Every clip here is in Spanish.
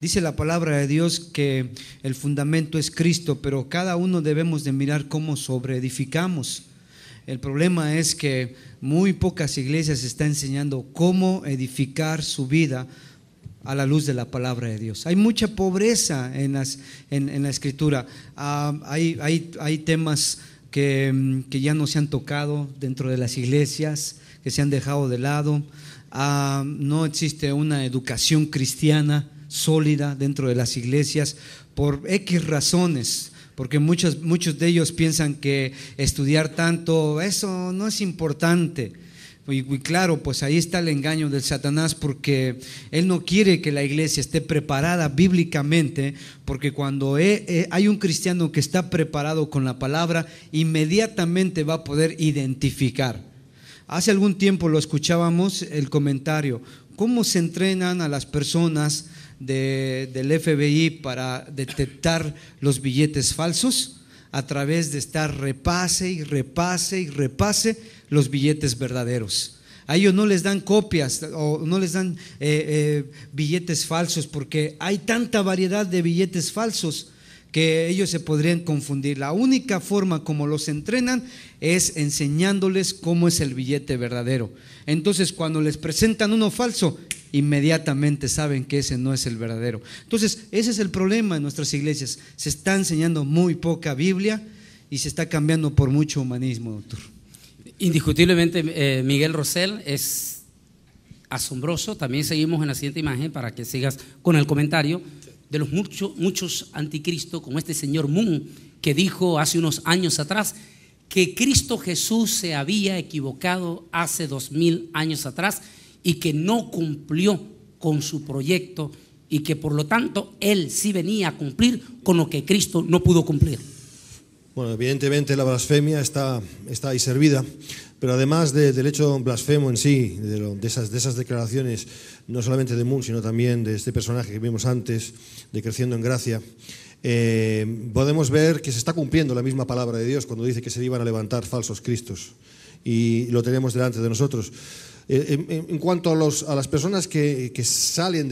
Dice la palabra de Dios que el fundamento es Cristo, pero cada uno debemos de mirar cómo sobreedificamos. El problema es que muy pocas iglesias están enseñando cómo edificar su vida a la luz de la palabra de Dios. Hay mucha pobreza en la escritura. Hay temas que ya no se han tocado dentro de las iglesias, que se han dejado de lado. No existe una educación cristiana sólida dentro de las iglesias por X razones, porque muchos de ellos piensan que estudiar tanto, eso no es importante. Y claro, pues ahí está el engaño del Satanás, porque él no quiere que la iglesia esté preparada bíblicamente, porque cuando hay un cristiano que está preparado con la palabra, inmediatamente va a poder identificar. Hace algún tiempo lo escuchábamos, el comentario: ¿cómo se entrenan a las personas del FBI para detectar los billetes falsos? A través de estar repase y repase y repase los billetes verdaderos. A ellos no les dan copias o no les dan billetes falsos, porque hay tanta variedad de billetes falsos que ellos se podrían confundir. La única forma como los entrenan es enseñándoles cómo es el billete verdadero. Entonces, cuando les presentan uno falso, inmediatamente saben que ese no es el verdadero. Entonces, ese es el problema en nuestras iglesias. Se está enseñando muy poca Biblia y se está cambiando por mucho humanismo, doctor. Indiscutiblemente, Miguel Rosell, es asombroso. También seguimos en la siguiente imagen para que sigas con el comentario de los muchos anticristos, como este señor Moon, que dijo hace unos años atrás que Cristo Jesús se había equivocado hace 2000 años atrás y que no cumplió con su proyecto, y que por lo tanto él sí venía a cumplir con lo que Cristo no pudo cumplir. Bueno, evidentemente la blasfemia está ahí servida, pero además del hecho blasfemo en sí, de esas declaraciones, no solamente de Moon, sino también de este personaje que vimos antes, de Creciendo en Gracia, podemos ver que se está cumpliendo la misma palabra de Dios cuando dice que se iban a levantar falsos cristos, y lo tenemos delante de nosotros. En cuanto a las personas que salen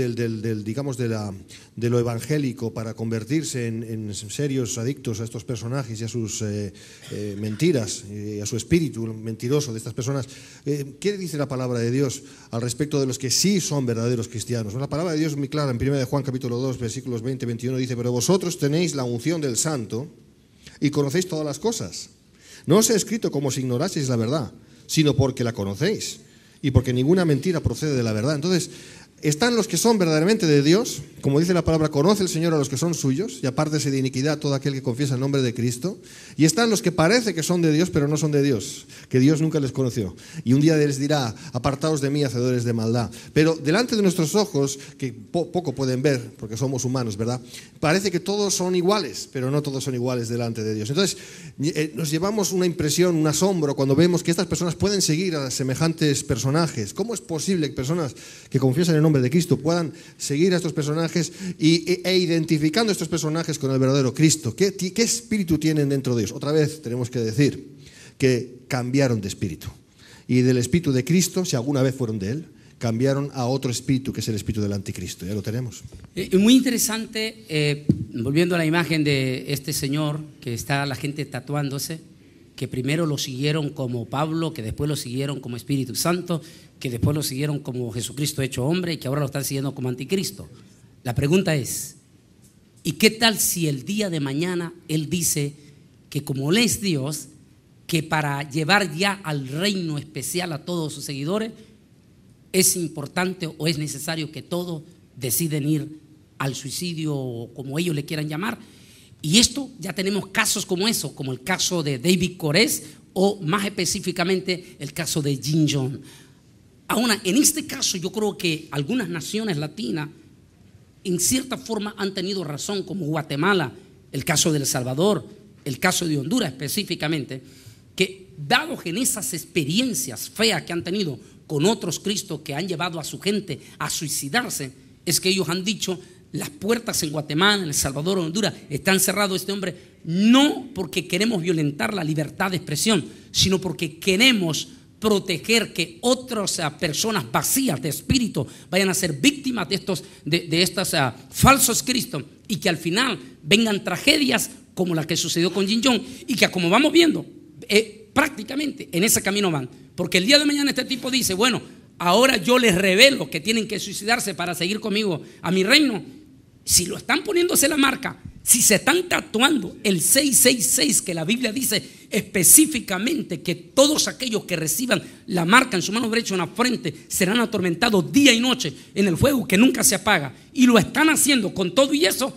digamos de lo evangélico para convertirse en serios adictos a estos personajes y a sus mentiras, y a su espíritu mentiroso de estas personas, ¿qué dice la palabra de Dios al respecto de los que sí son verdaderos cristianos? La palabra de Dios es muy clara. En 1 de Juan capítulo 2 versículos 20-21 dice: pero vosotros tenéis la unción del Santo y conocéis todas las cosas. No os he escrito como si ignoraseis la verdad, sino porque la conocéis, y porque ninguna mentira procede de la verdad. Entonces, están los que son verdaderamente de Dios, como dice la palabra: conoce el Señor a los que son suyos, y apártese de iniquidad todo aquel que confiesa el nombre de Cristo. Y están los que parece que son de Dios, pero no son de Dios, que Dios nunca les conoció. Y un día les dirá: apartaos de mí, hacedores de maldad. Pero delante de nuestros ojos, que poco pueden ver, porque somos humanos, ¿verdad?, parece que todos son iguales, pero no todos son iguales delante de Dios. Entonces, nos llevamos una impresión, un asombro, cuando vemos que estas personas pueden seguir a semejantes personajes. ¿Cómo es posible que personas que confiesan el nombre de Cristo puedan seguir a estos personajes e identificando a estos personajes con el verdadero Cristo? ¿Qué espíritu tienen dentro de ellos? Otra vez tenemos que decir que cambiaron de espíritu, y del espíritu de Cristo, si alguna vez fueron de él, cambiaron a otro espíritu, que es el espíritu del anticristo. Ya lo tenemos. Muy interesante, volviendo a la imagen de este señor que está la gente tatuándose, que primero lo siguieron como Pablo, que después lo siguieron como Espíritu Santo, que después lo siguieron como Jesucristo hecho hombre, y que ahora lo están siguiendo como anticristo. La pregunta es: ¿y qué tal si el día de mañana él dice que, como él es Dios, que para llevar ya al reino especial a todos sus seguidores es importante o es necesario que todos deciden ir al suicidio, o como ellos le quieran llamar? Y esto ya tenemos casos como eso, como el caso de David Koresh, o más específicamente el caso de Jim Jones. Ahora, en este caso yo creo que algunas naciones latinas en cierta forma han tenido razón, como Guatemala, el caso de El Salvador, el caso de Honduras específicamente, que dados en esas experiencias feas que han tenido con otros cristos que han llevado a su gente a suicidarse, es que ellos han dicho: las puertas en Guatemala, en El Salvador, en Honduras están cerradas. Este hombre, no porque queremos violentar la libertad de expresión, sino porque queremos proteger que otras personas vacías de espíritu vayan a ser víctimas de estos falsos cristos, y que al final vengan tragedias como la que sucedió con Jin Yong, y que, como vamos viendo, prácticamente en ese camino van. Porque el día de mañana este tipo dice: bueno, ahora yo les revelo que tienen que suicidarse para seguir conmigo a mi reino. Si lo están poniéndose la marca, si se están tatuando el 666, que la Biblia dice específicamente que todos aquellos que reciban la marca en su mano derecha o en la frente serán atormentados día y noche en el fuego que nunca se apaga, y lo están haciendo con todo y eso,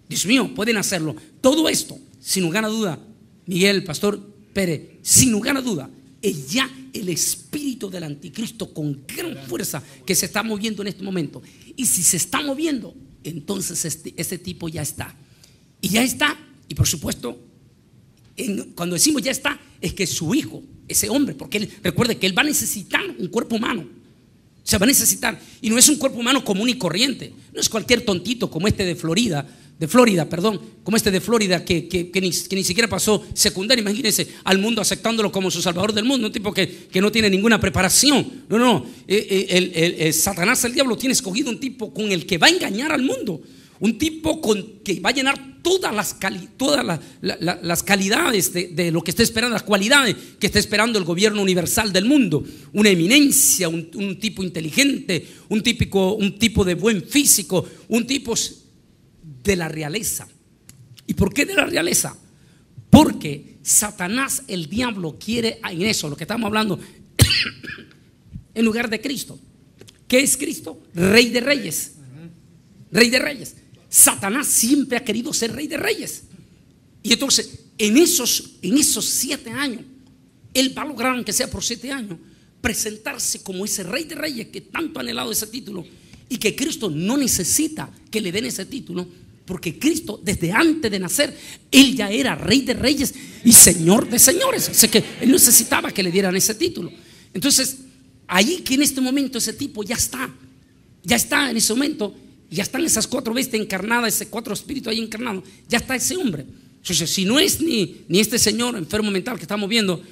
Dios mío, pueden hacerlo. Todo esto, sin lugar a duda, Miguel, Pastor Pérez, sin lugar a duda, es ya el espíritu del anticristo con gran fuerza que se está moviendo en este momento. Y si se está moviendo, entonces ese tipo ya está. Y ya está. Y por supuesto, cuando decimos ya está, es que su hijo, ese hombre, porque recuerde que él va a necesitar un cuerpo humano. Se va a necesitar. Y no es un cuerpo humano común y corriente. No es cualquier tontito como este de Florida, como este de Florida que ni siquiera pasó secundaria. Imagínense al mundo aceptándolo como su salvador del mundo. Un tipo que no tiene ninguna preparación. No. Satanás, el diablo, tiene escogido un tipo con el que va a engañar al mundo. Un tipo que va a llenar todas las calidades de lo que está esperando, las cualidades que está esperando el gobierno universal del mundo. Una eminencia, un tipo inteligente, un tipo de buen físico, un tipo de la realeza. ¿Y por qué de la realeza? Porque Satanás, el diablo, quiere en eso, lo que estamos hablando, en lugar de Cristo. ¿Qué es Cristo? Rey de reyes. Rey de reyes. Satanás siempre ha querido ser rey de reyes. Y entonces, en esos 7 años, él va a lograr, aunque sea por 7 años, presentarse como ese rey de reyes que tanto ha anhelado ese título, y que Cristo no necesita que le den ese título, porque Cristo, desde antes de nacer, él ya era rey de reyes y señor de señores. O sea que él no necesitaba que le dieran ese título. Entonces, ahí que en este momento ese tipo ya está en ese momento. Ya están esas 4 bestias encarnadas, ese 4 espíritus ahí encarnados. Ya está ese hombre. Entonces, si no es ni este señor enfermo mental que estamos viendo,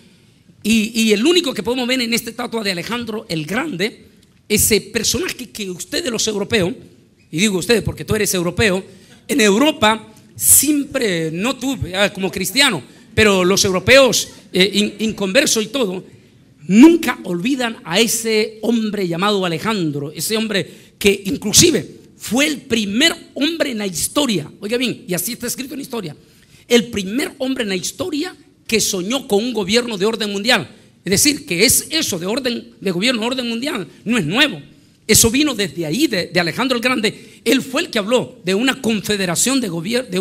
y el único que podemos ver en esta estatua de Alejandro el Grande, ese personaje que ustedes, los europeos, y digo ustedes porque tú eres europeo, en Europa siempre, no tú como cristiano, pero los europeos inconversos y todo, nunca olvidan a ese hombre llamado Alejandro, ese hombre que inclusive fue el primer hombre en la historia, oiga bien, y así está escrito en la historia, el primer hombre en la historia que soñó con un gobierno de orden mundial. Es decir, que es eso de gobierno de orden mundial, no es nuevo. Eso vino desde ahí, de Alejandro el Grande. Él fue el que habló de una confederación de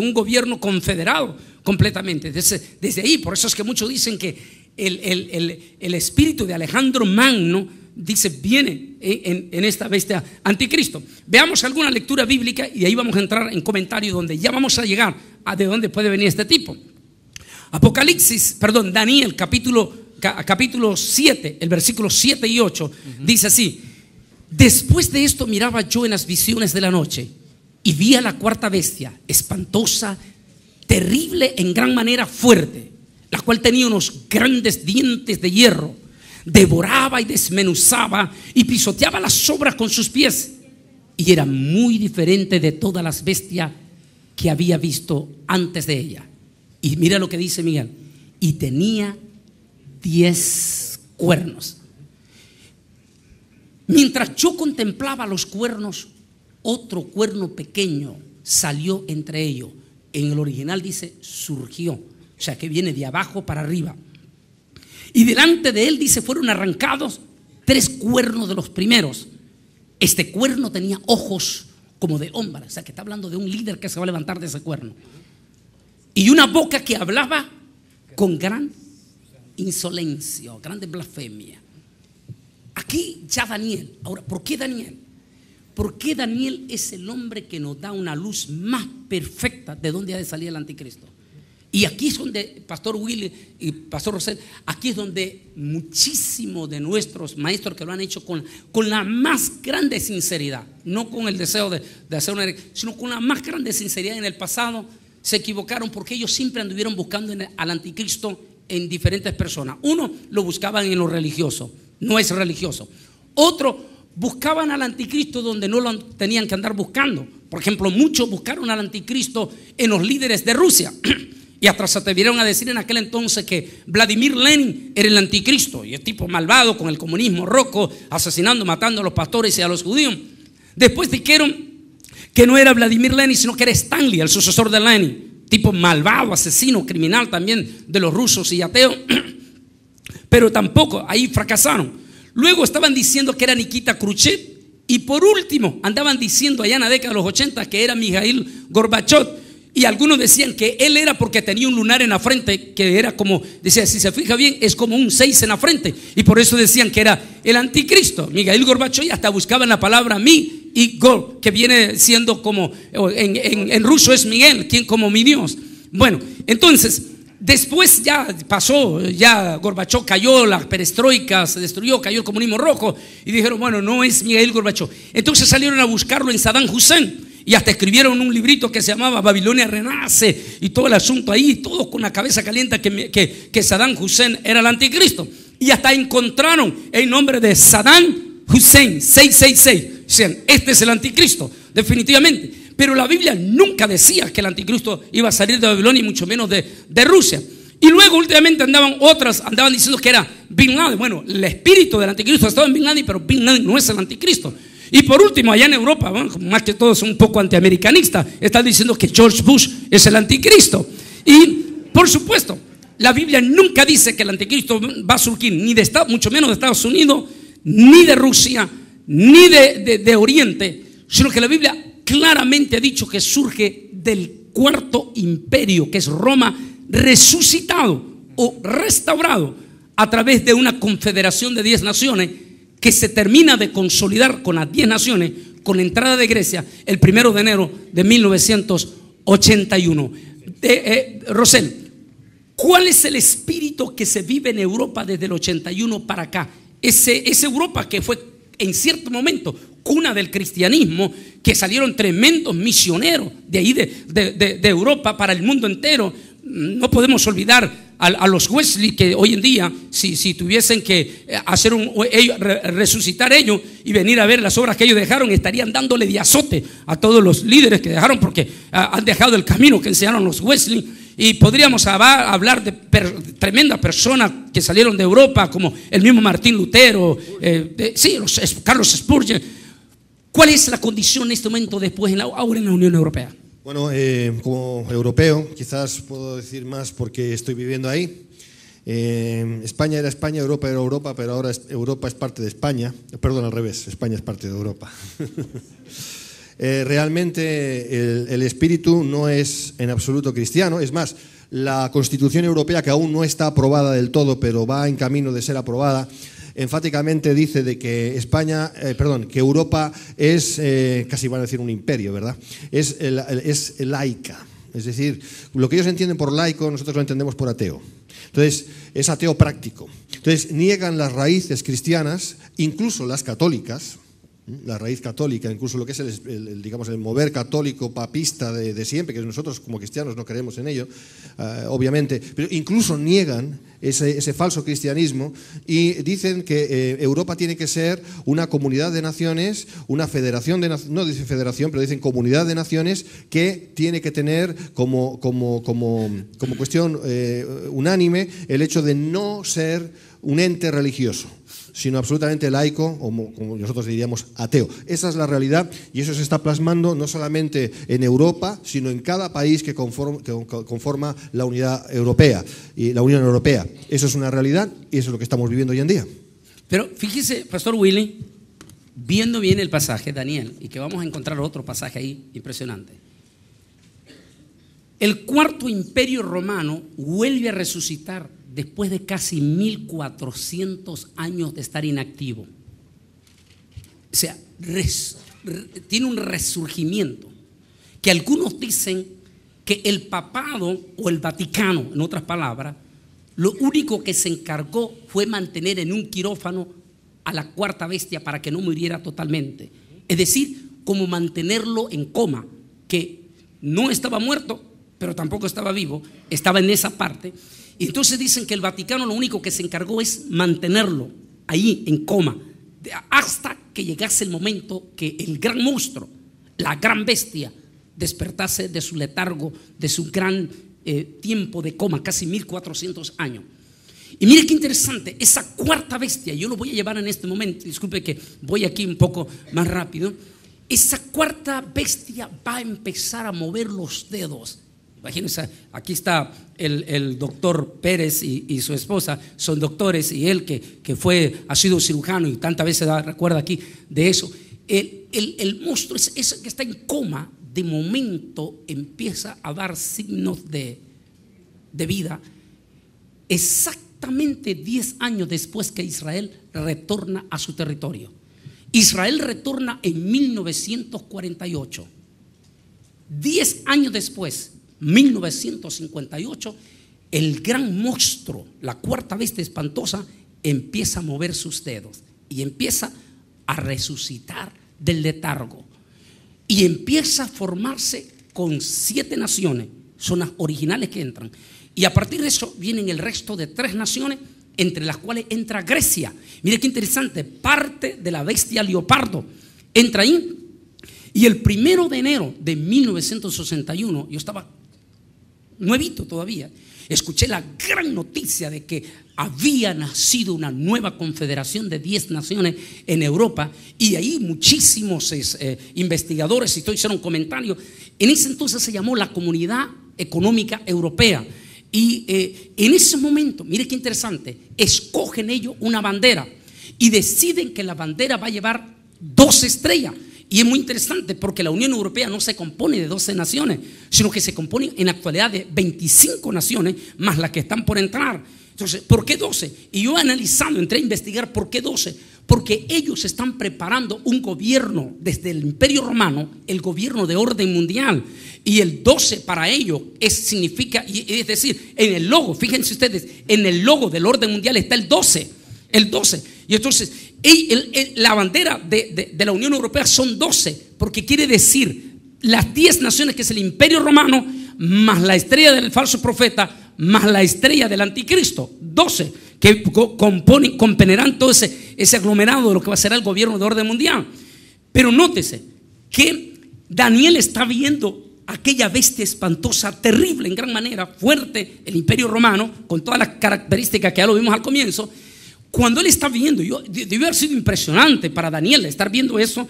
un gobierno confederado completamente. Desde ahí, por eso es que muchos dicen que el espíritu de Alejandro Magno, dice, viene en esta bestia anticristo. Veamos alguna lectura bíblica y ahí vamos a entrar en comentario donde ya vamos a llegar a de dónde puede venir este tipo. Daniel capítulo 7, el versículo 7 y 8, dice así: después de esto miraba yo en las visiones de la noche y vi a la 4ª bestia, espantosa, terrible, en gran manera fuerte, la cual tenía unos grandes dientes de hierro. Devoraba y desmenuzaba y pisoteaba las sobras con sus pies, y era muy diferente de todas las bestias que había visto antes de ella. Y mira lo que dice Miguel: y tenía 10 cuernos. Mientras yo contemplaba los cuernos, otro cuerno pequeño salió entre ellos. En el original dice surgió, o sea que viene de abajo para arriba. Y delante de él, dice, fueron arrancados 3 cuernos de los primeros. Este cuerno tenía ojos como de hombre, o sea que está hablando de un líder que se va a levantar de ese cuerno. Y una boca que hablaba con gran insolencia, grande blasfemia. Aquí ya Daniel. Ahora, ¿por qué Daniel? Porque Daniel es el hombre que nos da una luz más perfecta de dónde ha de salir el anticristo. Y aquí es donde, Pastor Willy y Pastor Rosel, aquí es donde muchísimos de nuestros maestros que lo han hecho con la más grande sinceridad, no con el deseo de hacer una, sino con la más grande sinceridad en el pasado, se equivocaron, porque ellos siempre anduvieron buscando al anticristo en diferentes personas. Uno lo buscaban en lo religioso, no es religioso. Otro buscaban al anticristo donde no lo tenían que andar buscando. Por ejemplo, muchos buscaron al anticristo en los líderes de Rusia. Y hasta se atrevieron a decir en aquel entonces que Vladimir Lenin era el anticristo, y el tipo malvado con el comunismo roco, asesinando, matando a los pastores y a los judíos. Después dijeron que no era Vladimir Lenin, sino que era Stanley, el sucesor de Lenin, tipo malvado, asesino, criminal también de los rusos y ateos. Pero tampoco, ahí fracasaron. Luego estaban diciendo que era Nikita Khrushchev, y por último andaban diciendo allá en la década de los 80 que era Mikhail Gorbachev. Y algunos decían que él era porque tenía un lunar en la frente, que era como, decía, si se fija bien, es como un 6 en la frente, y por eso decían que era el anticristo. Mikhail Gorbachev, y hasta buscaban la palabra mi y Gor, que viene siendo como, en ruso es Miguel, quien como mi Dios. Bueno, entonces, después ya pasó, ya Gorbachev cayó, la perestroika se destruyó, cayó el comunismo rojo, y dijeron, bueno, no es Mikhail Gorbachev. Entonces salieron a buscarlo en Saddam Hussein, y hasta escribieron un librito que se llamaba Babilonia Renace, y todo el asunto ahí, todos con la cabeza caliente que Saddam Hussein era el anticristo. Y hasta encontraron el nombre de Saddam Hussein 666. Dicen, este es el anticristo, definitivamente. Pero la Biblia nunca decía que el anticristo iba a salir de Babilonia, y mucho menos de Rusia. Y luego últimamente andaban diciendo que era Bin Laden. Bueno, el espíritu del anticristo estaba en Bin Laden, pero Bin Laden no es el anticristo. Y por último, allá en Europa, bueno, más que todo son un poco antiamericanistas, están diciendo que George Bush es el anticristo. Y por supuesto, la Biblia nunca dice que el anticristo va a surgir ni de Estados, mucho menos de Estados Unidos, ni de Rusia, ni de Oriente, sino que la Biblia claramente ha dicho que surge del cuarto imperio, que es Roma, resucitado o restaurado a través de una confederación de 10 naciones que se termina de consolidar con las 10 naciones con la entrada de Grecia el 1 de enero de 1981. Rosel, ¿cuál es el espíritu que se vive en Europa desde el 81 para acá? Esa Europa que fue en cierto momento cuna del cristianismo, que salieron tremendos misioneros de ahí de Europa para el mundo entero. No podemos olvidar a los Wesley, que hoy en día si tuviesen que hacer resucitar ellos y venir a ver las obras que ellos dejaron, estarían dándole de azote a todos los líderes que dejaron, porque han dejado el camino que enseñaron los Wesley. Y podríamos hablar de tremendas personas que salieron de Europa, como el mismo Martín Lutero, Carlos Spurgeon. ¿Cuál es la condición en este momento ahora en la Unión Europea? Bueno, como europeo, quizás puedo decir más porque estoy viviendo ahí. España era España, Europa era Europa, pero ahora Europa es parte de España. Perdón, al revés, España es parte de Europa. Realmente el espíritu no es en absoluto cristiano. Es más, la Constitución Europea, que aún no está aprobada del todo, pero va en camino de ser aprobada, enfáticamente dice de que que Europa es, casi van a decir un imperio, ¿verdad? Es laica. Es decir, lo que ellos entienden por laico, nosotros lo entendemos por ateo. Entonces, es ateo práctico. Entonces, niegan las raíces cristianas, incluso las católicas, la raíz católica, incluso lo que es el mover católico papista de siempre, que nosotros como cristianos no creemos en ello, obviamente, pero incluso niegan ese falso cristianismo y dicen que Europa tiene que ser una comunidad de naciones, una federación de naciones, no dicen federación, pero dicen comunidad de naciones, que tiene que tener como cuestión unánime el hecho de no ser un ente religioso, sino absolutamente laico, o como nosotros diríamos ateo. Esa es la realidad, y eso se está plasmando no solamente en Europa, sino en cada país que conforma la unidad europea y la Unión Europea. Eso es una realidad y eso es lo que estamos viviendo hoy en día. Pero fíjese, Pastor Willy, viendo bien el pasaje, Daniel, y que vamos a encontrar otro pasaje ahí impresionante. El cuarto imperio romano vuelve a resucitar después de casi 1400 años de estar inactivo. O sea, tiene un resurgimiento, que algunos dicen que el papado o el Vaticano, en otras palabras, lo único que se encargó fue mantener en un quirófano a la cuarta bestia para que no muriera totalmente. Es decir, como mantenerlo en coma, que no estaba muerto, pero tampoco estaba vivo, estaba en esa parte. Y entonces dicen que el Vaticano lo único que se encargó es mantenerlo ahí en coma hasta que llegase el momento que el gran monstruo, la gran bestia, despertase de su letargo, de su gran tiempo de coma, casi 1400 años. Y mire qué interesante, esa cuarta bestia, yo lo voy a llevar en este momento, disculpe que voy aquí un poco más rápido. Esa cuarta bestia va a empezar a mover los dedos. Imagínense, aquí está el doctor Pérez y su esposa, son doctores, y él que ha sido cirujano y tantas veces recuerda aquí de eso. El monstruo ese que está en coma, de momento empieza a dar signos de vida. Exactamente 10 años después que Israel retorna a su territorio. Israel retorna en 1948. 10 años después, 1958, el gran monstruo, la cuarta bestia espantosa, empieza a mover sus dedos y empieza a resucitar del letargo y empieza a formarse con 7 naciones, son las originales que entran, y a partir de eso vienen el resto de 3 naciones, entre las cuales entra Grecia. Mire qué interesante, parte de la bestia leopardo entra ahí. Y el 1 de enero de 1961, yo estaba nuevito todavía, escuché la gran noticia de que había nacido una nueva confederación de 10 naciones en Europa, y ahí muchísimos investigadores hicieron comentarios. En ese entonces se llamó la Comunidad Económica Europea, y en ese momento, mire qué interesante, escogen ellos una bandera y deciden que la bandera va a llevar 12 estrellas. Y es muy interesante porque la Unión Europea no se compone de 12 naciones, sino que se compone en la actualidad de 25 naciones más las que están por entrar. Entonces, ¿por qué 12? Y yo analizando, entré a investigar por qué 12. Porque ellos están preparando un gobierno desde el Imperio Romano, el gobierno de orden mundial. Y el 12 para ellos significa, es decir, en el logo, fíjense ustedes, en el logo del orden mundial está el 12. El 12. Y entonces, la bandera de la Unión Europea son 12, porque quiere decir las 10 naciones que es el Imperio Romano, más la estrella del falso profeta, más la estrella del anticristo. 12 que componerán todo ese aglomerado de lo que va a ser el gobierno de orden mundial. Pero nótese que Daniel está viendo aquella bestia espantosa, terrible en gran manera, fuerte, el Imperio Romano, con todas las características que ya lo vimos al comienzo. Cuando él está viendo, debió haber sido impresionante para Daniel estar viendo eso,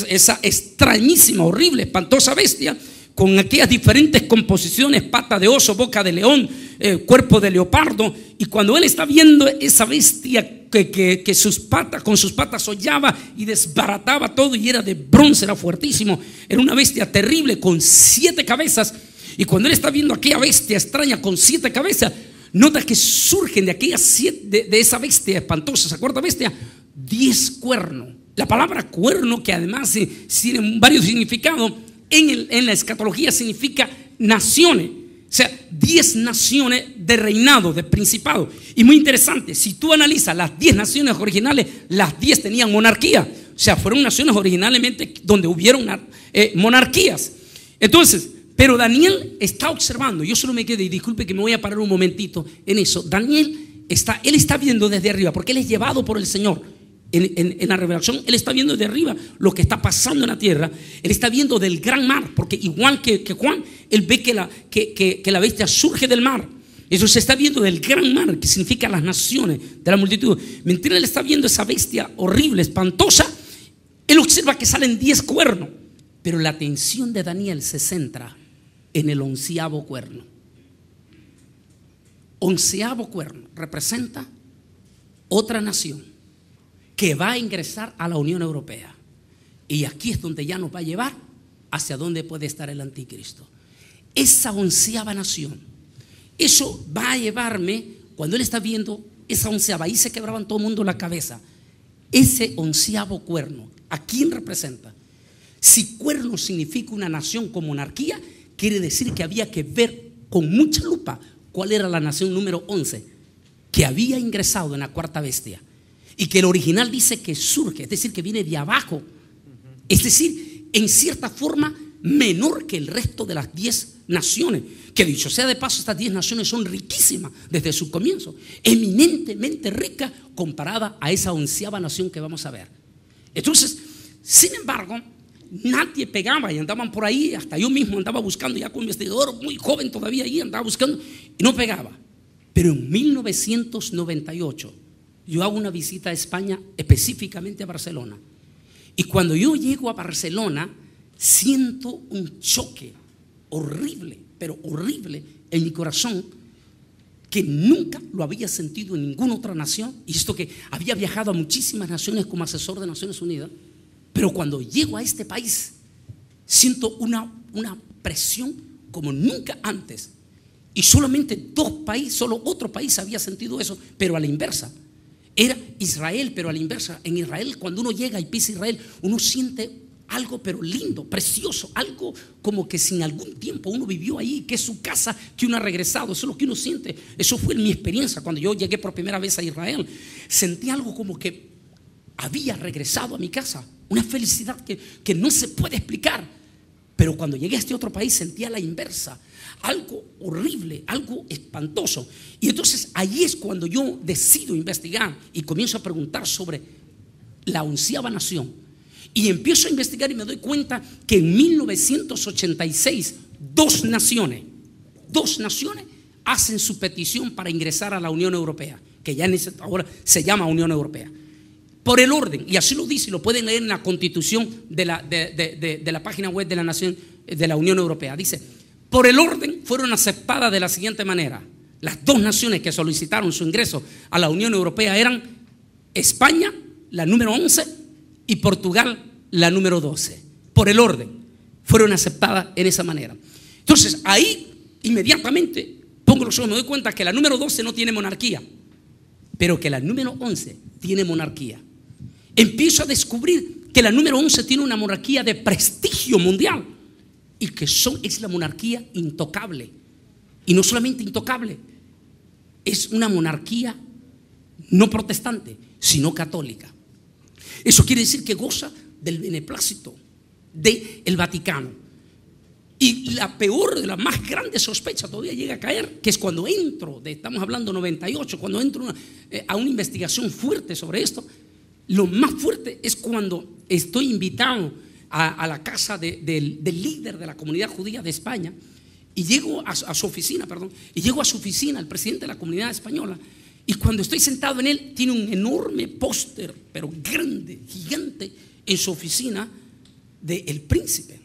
esa extrañísima, horrible, espantosa bestia, con aquellas diferentes composiciones, pata de oso, boca de león, cuerpo de leopardo. Y cuando él está viendo esa bestia que con sus patas hollaba y desbarataba todo, y era de bronce, era fuertísimo, era una bestia terrible con 7 cabezas. Y cuando él está viendo aquella bestia extraña con 7 cabezas, nota que surgen de aquellas 7, de esa bestia espantosa, esa cuarta bestia, 10 cuernos. La palabra cuerno, que además tiene varios significados, en la escatología significa naciones. O sea, 10 naciones de reinado, de principado. Y muy interesante, si tú analizas las 10 naciones originales, las 10 tenían monarquía. O sea, fueron naciones originalmente donde hubieron monarquías. Entonces, pero Daniel está observando. Yo solo me quedé, y disculpe que me voy a parar un momentito en eso. Daniel está viendo desde arriba, porque él es llevado por el Señor. En la revelación, él está viendo de arriba lo que está pasando en la tierra. Él está viendo del gran mar, porque igual que Juan, él ve que la bestia surge del mar. Eso se está viendo del gran mar, que significa las naciones de la multitud. Mientras él está viendo esa bestia horrible, espantosa, él observa que salen 10 cuernos. Pero la atención de Daniel se centra en el 11º cuerno. 11º cuerno representa otra nación que va a ingresar a la Unión Europea. Y aquí es donde ya nos va a llevar hacia donde puede estar el anticristo. Esa 11ª nación, eso va a llevarme, cuando él está viendo esa 11ª, ahí se quebraban todo el mundo la cabeza. Ese 11º cuerno, ¿a quién representa? Si cuerno significa una nación con monarquía, quiere decir que había que ver con mucha lupa cuál era la nación número 11 que había ingresado en la cuarta bestia. Y que el original dice que surge, es decir, que viene de abajo. Es decir, en cierta forma menor que el resto de las 10 naciones, que dicho sea de paso, estas 10 naciones son riquísimas desde su comienzo, eminentemente ricas comparada a esa 11ª nación que vamos a ver. Entonces, sin embargo, nadie pegaba y andaban por ahí, hasta yo mismo andaba buscando, ya como investigador muy joven todavía ahí, andaba buscando y no pegaba. Pero en 1998 yo hago una visita a España, específicamente a Barcelona, y cuando yo llego a Barcelona siento un choque horrible, pero horrible en mi corazón, que nunca lo había sentido en ninguna otra nación. Y esto que había viajado a muchísimas naciones como asesor de Naciones Unidas, pero cuando llego a este país siento una presión como nunca antes. Y solamente 2 países, solo otro país había sentido eso, pero a la inversa. Era Israel, pero a la inversa. En Israel, cuando uno llega y pisa Israel, uno siente algo pero lindo, precioso, algo como que sin algún tiempo uno vivió ahí, que es su casa, que uno ha regresado. Eso es lo que uno siente. Eso fue mi experiencia cuando yo llegué por primera vez a Israel. Sentí algo como que había regresado a mi casa, una felicidad que no se puede explicar. Pero cuando llegué a este otro país sentía la inversa, algo horrible, algo espantoso. Y entonces ahí es cuando yo decido investigar y comienzo a preguntar sobre la 11ª nación. Y empiezo a investigar y me doy cuenta que en 1986 2 naciones hacen su petición para ingresar a la Unión Europea, que ya ahora se llama Unión Europea. Por el orden, y así lo dice, y lo pueden leer en la Constitución de la página web de la Nación de la Unión Europea. Dice: por el orden fueron aceptadas de la siguiente manera. Las 2 naciones que solicitaron su ingreso a la Unión Europea eran España, la número 11, y Portugal, la número 12. Por el orden fueron aceptadas en esa manera. Entonces ahí inmediatamente pongo los ojos, me doy cuenta que la número 12 no tiene monarquía, pero que la número 11 tiene monarquía. Empiezo a descubrir que la número 11 tiene una monarquía de prestigio mundial y que es la monarquía intocable. Y no solamente intocable, es una monarquía no protestante, sino católica. Eso quiere decir que goza del beneplácito del Vaticano. Y la peor, la más grande sospecha todavía llega a caer, que es cuando entro, estamos hablando 98, cuando entro a una investigación fuerte sobre esto. Lo más fuerte es cuando estoy invitado a la casa del líder de la comunidad judía de España, y llego a su oficina, el presidente de la comunidad española. Y cuando estoy sentado en él, tiene un enorme póster, pero grande, gigante, en su oficina de El Príncipe.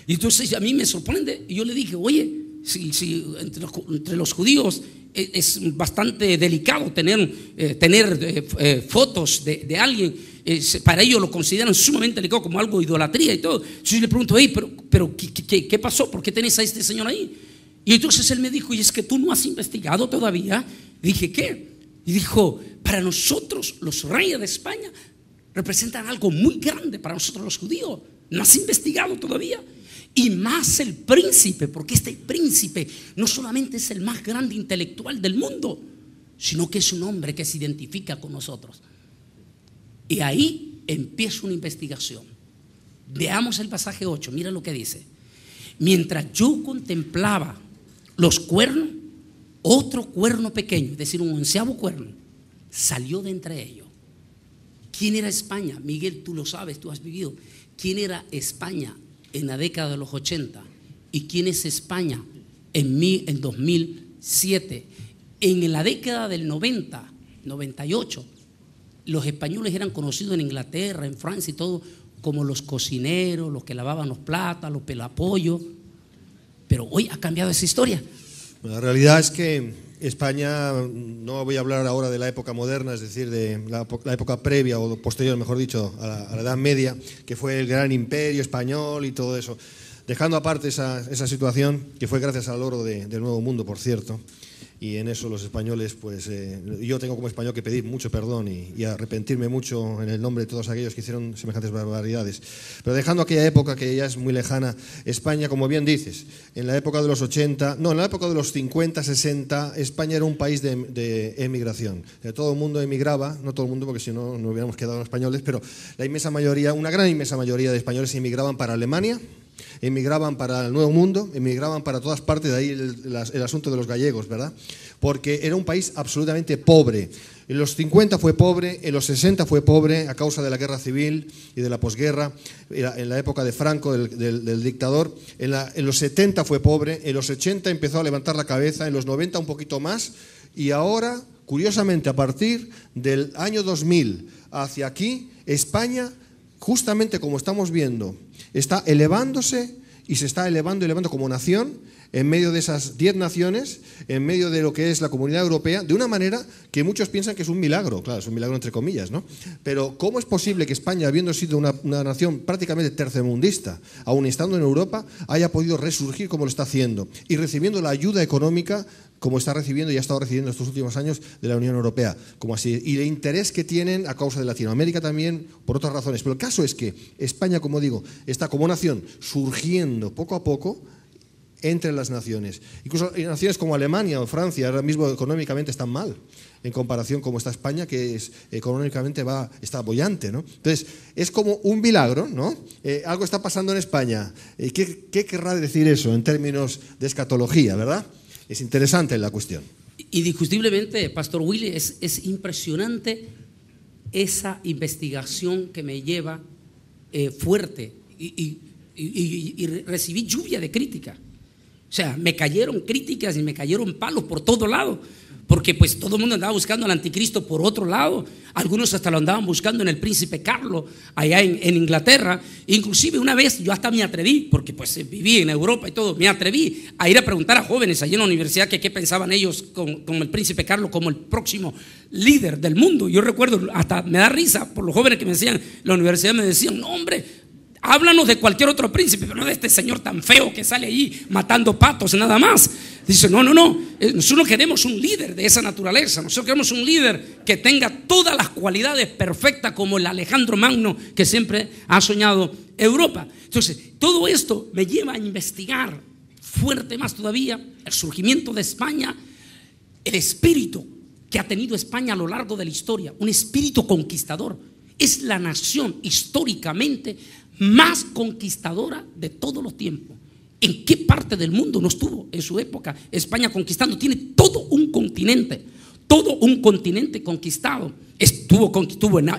Y entonces a mí me sorprende, y yo le dije: oye, si entre los judíos es bastante delicado tener fotos de alguien, para ellos lo consideran sumamente delicado, como algo de idolatría y todo. Entonces yo le pregunto: hey, pero ¿qué pasó? ¿Por qué tenés a este señor ahí? Y entonces él me dijo: y es que tú no has investigado todavía. Dije: ¿qué? Y dijo: para nosotros los reyes de España representan algo muy grande para nosotros los judíos. ¿No has investigado todavía? Y más el príncipe, porque este príncipe no solamente es el más grande intelectual del mundo, sino que es un hombre que se identifica con nosotros. Y ahí empieza una investigación. Veamos el pasaje 8, mira lo que dice: mientras yo contemplaba los cuernos, otro cuerno pequeño, es decir, un 11º cuerno, salió de entre ellos. ¿Quién era España? Miguel, tú lo sabes, tú has vivido. ¿Quién era España en la década de los 80? ¿Y quién es España en 2007? En la década del 90, 98, los españoles eran conocidos en Inglaterra, en Francia y todo, como los cocineros, los que lavaban los platos, los pelapollos. Pero hoy ha cambiado esa historia. La realidad es que España, no voy a hablar ahora de la época moderna, es decir, de la época previa o posterior, mejor dicho, a la Edad Media, que fue el gran imperio español y todo eso. Dejando aparte esa situación, que fue gracias al oro del Nuevo Mundo, por cierto, y en eso los españoles, pues yo tengo como español que pedir mucho perdón y arrepentirme mucho en el nombre de todos aquellos que hicieron semejantes barbaridades. Pero dejando aquella época que ya es muy lejana, España, como bien dices, en la época de los 80, no, en la época de los 50, 60, España era un país de emigración. Todo el mundo emigraba, no todo el mundo porque si no, no hubiéramos quedado españoles, pero la inmensa mayoría, una gran inmensa mayoría de españoles emigraban para Alemania, Emigraban para el Nuevo Mundo, emigraban para todas partes, de ahí el asunto de los gallegos, ¿verdad? Porque era un país absolutamente pobre. En los 50 fue pobre, en los 60 fue pobre a causa de la guerra civil y de la posguerra, en la época de Franco, del dictador. En los 70 fue pobre, en los 80 empezó a levantar la cabeza, en los 90 un poquito más, y ahora, curiosamente, a partir del año 2000 hacia aquí, España, justamente como estamos viendo, está elevándose y se está elevando como nación, en medio de esas 10 naciones, en medio de lo que es la Comunidad Europea, de una manera que muchos piensan que es un milagro, claro, es un milagro entre comillas, ¿no? Pero ¿cómo es posible que España, habiendo sido una nación prácticamente tercermundista, aun estando en Europa, haya podido resurgir como lo está haciendo y recibiendo la ayuda económica como está recibiendo y ha estado recibiendo estos últimos años de la Unión Europea, como así, y el interés que tienen a causa de Latinoamérica también, por otras razones? Pero el caso es que España, como digo, está como nación surgiendo poco a poco entre las naciones. Incluso naciones como Alemania o Francia ahora mismo económicamente están mal en comparación como está España, que económicamente está boyante, ¿no? Entonces, es como un milagro, ¿no? Algo está pasando en España. ¿Qué querrá decir eso en términos de escatología, verdad? Es interesante la cuestión. Indiscutiblemente, Pastor Willy, es impresionante esa investigación que me lleva fuerte y recibí lluvia de crítica. O sea, me cayeron críticas y me cayeron palos por todo lado, porque pues todo el mundo andaba buscando al anticristo por otro lado. Algunos hasta lo andaban buscando en el príncipe Carlos allá en Inglaterra. Inclusive una vez yo hasta me atreví, porque pues viví en Europa y todo, me atreví a ir a preguntar a jóvenes allí en la universidad que qué pensaban ellos con el príncipe Carlos como el próximo líder del mundo. Yo recuerdo, hasta me da risa por los jóvenes que me decían, la universidad me decían, no hombre, háblanos de cualquier otro príncipe, pero no de este señor tan feo que sale allí matando patos, nada más. Dice, no, nosotros queremos un líder de esa naturaleza, nosotros queremos un líder que tenga todas las cualidades perfectas como el Alejandro Magno que siempre ha soñado Europa. Entonces, todo esto me lleva a investigar fuerte más todavía el surgimiento de España, el espíritu que ha tenido España a lo largo de la historia, un espíritu conquistador. Es la nación históricamente más conquistadora de todos los tiempos. ¿En qué parte del mundo no estuvo en su época España conquistando? Tiene todo un continente conquistado. Estuvo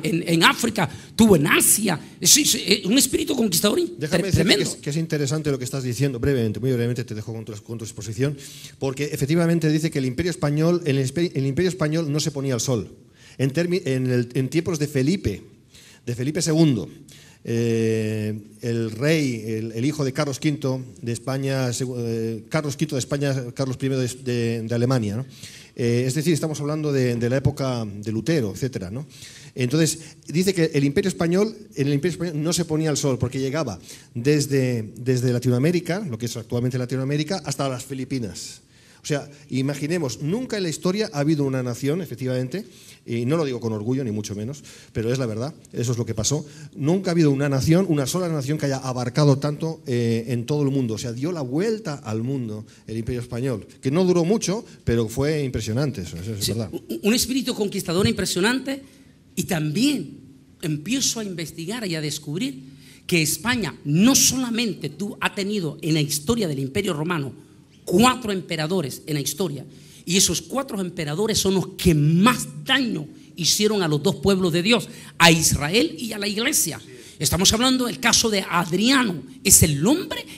en África, estuvo en Asia. Es un espíritu conquistador tremendo. Decir que es interesante lo que estás diciendo, brevemente, muy brevemente te dejo con tu exposición, porque efectivamente dice que el Imperio Español, el Imperio Español no se ponía al sol. En tiempos de Felipe II, el rey, el hijo de Carlos V de España, Carlos V de España, Carlos I de Alemania, ¿no? Es decir, estamos hablando de la época de Lutero, etcétera, ¿no? Entonces, dice que en el Imperio Español no se ponía al sol porque llegaba desde Latinoamérica, lo que es actualmente Latinoamérica, hasta las Filipinas. O sea, imaginemos, nunca en la historia ha habido una nación, efectivamente, y no lo digo con orgullo ni mucho menos, pero es la verdad, eso es lo que pasó. Nunca ha habido una nación, una sola nación que haya abarcado tanto en todo el mundo. O sea, dio la vuelta al mundo el Imperio Español, que no duró mucho, pero fue impresionante, eso es sí, verdad. Un espíritu conquistador impresionante, y también empiezo a investigar y a descubrir que España no solamente ha tenido en la historia del Imperio Romano 4 emperadores en la historia, y esos 4 emperadores son los que más daño hicieron a los 2 pueblos de Dios, a Israel y a la iglesia. Estamos hablando del caso de Adriano. Es el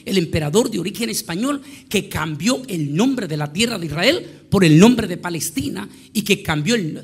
emperador de origen español que cambió el nombre de la tierra de Israel por el nombre de Palestina, y que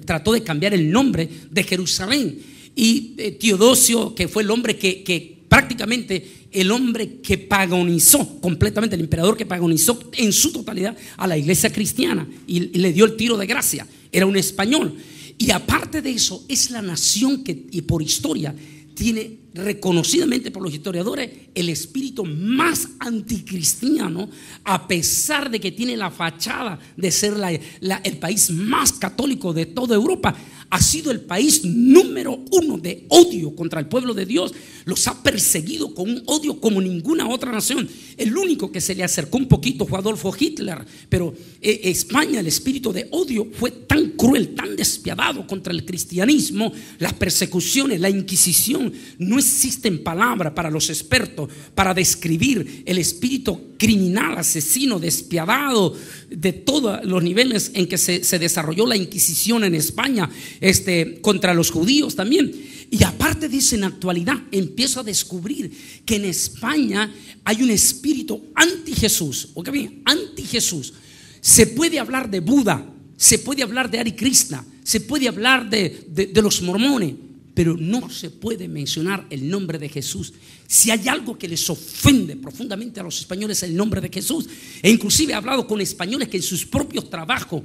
trató de cambiar el nombre de Jerusalén. Y Teodosio, que fue el hombre que prácticamente el hombre que paganizó completamente, el emperador que paganizó en su totalidad a la iglesia cristiana y le dio el tiro de gracia, era un español. Y aparte de eso, es la nación que, y por historia, tiene reconocidamente por los historiadores el espíritu más anticristiano, a pesar de que tiene la fachada de ser el país más católico de toda Europa. ha sido el país número 1 de odio contra el pueblo de Dios. Los ha perseguido con un odio como ninguna otra nación. El único que se le acercó un poquito fue Adolfo Hitler, pero España, el espíritu de odio fue tan cruel, tan despiadado contra el cristianismo. Las persecuciones, la Inquisición, no existen palabras para los expertos para describir el espíritu criminal, asesino, despiadado de todos los niveles en que se desarrolló la Inquisición en España, contra los judíos también. Y aparte de eso, en la actualidad empiezo a descubrir que en España hay un espíritu anti-Jesús. Oiga bien, anti-Jesús. Se puede hablar de Buda, se puede hablar de Hare Krishna, se puede hablar de los mormones, pero no se puede mencionar el nombre de Jesús. Si hay algo que les ofende profundamente a los españoles, es el nombre de Jesús. E inclusive he hablado con españoles que en sus propios trabajos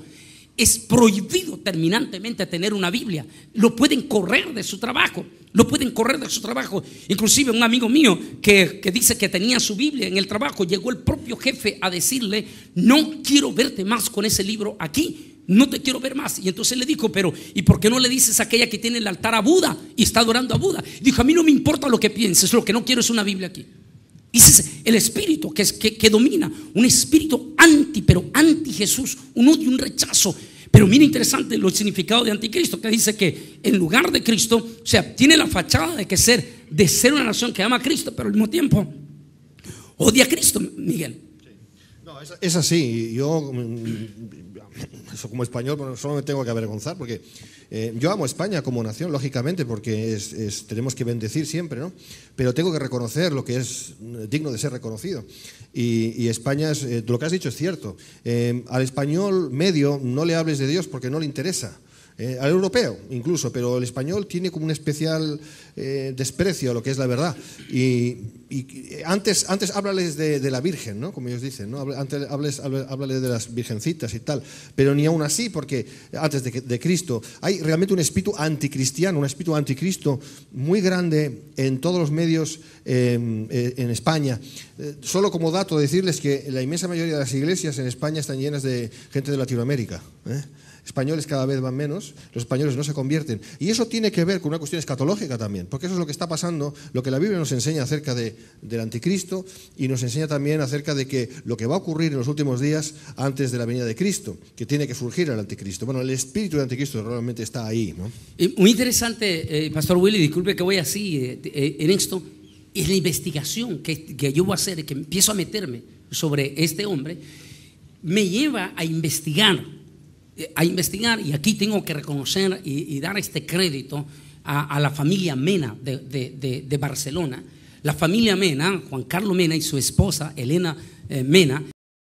es prohibido terminantemente tener una Biblia. Lo pueden correr de su trabajo. Lo pueden correr de su trabajo. Inclusive un amigo mío que dice que tenía su Biblia en el trabajo, llegó el propio jefe a decirle: no quiero verte más con ese libro aquí, no te quiero ver más. Y entonces le dijo: pero ¿y por qué no le dices a aquella que tiene el altar a Buda y está adorando a Buda? Dijo: a mí no me importa lo que pienses, lo que no quiero es una Biblia aquí. Dice el espíritu que domina, un espíritu pero anti Jesús, un odio, un rechazo. Pero mira, interesante el significado de anticristo, que dice que en lugar de Cristo, o sea, tiene la fachada de ser una nación que ama a Cristo, pero al mismo tiempo odia a Cristo, Miguel. No, es así. Yo, eso como español, bueno, solo me tengo que avergonzar, porque yo amo a España como nación, lógicamente, porque tenemos que bendecir siempre, ¿no? Pero tengo que reconocer lo que es digno de ser reconocido. Y España, lo que has dicho es cierto. Al español medio no le hables de Dios porque no le interesa. Al europeo incluso, pero el español tiene como un especial desprecio a lo que es la verdad. Y antes háblales de la Virgen, ¿no? Como ellos dicen, ¿no? Antes háblales de las virgencitas y tal, pero ni aún así, porque antes de Cristo hay realmente un espíritu anticristiano, un espíritu anticristo muy grande en todos los medios en España. Solo como dato decirles que la inmensa mayoría de las iglesias en España están llenas de gente de Latinoamérica, Españoles cada vez van menos, los españoles no se convierten. Y eso tiene que ver con una cuestión escatológica también, porque eso es lo que está pasando, lo que la Biblia nos enseña acerca del anticristo, y nos enseña también acerca de que lo que va a ocurrir en los últimos días antes de la venida de Cristo, que tiene que surgir el anticristo. Bueno, el espíritu del anticristo realmente está ahí, ¿no? Muy interesante, Pastor Willy, disculpe que voy así en esto, es la investigación que yo voy a hacer, que empiezo a meterme sobre este hombre, me lleva a investigar, y aquí tengo que reconocer y dar este crédito a la familia Mena de Barcelona. La familia Mena, Juan Carlos Mena y su esposa Elena Mena,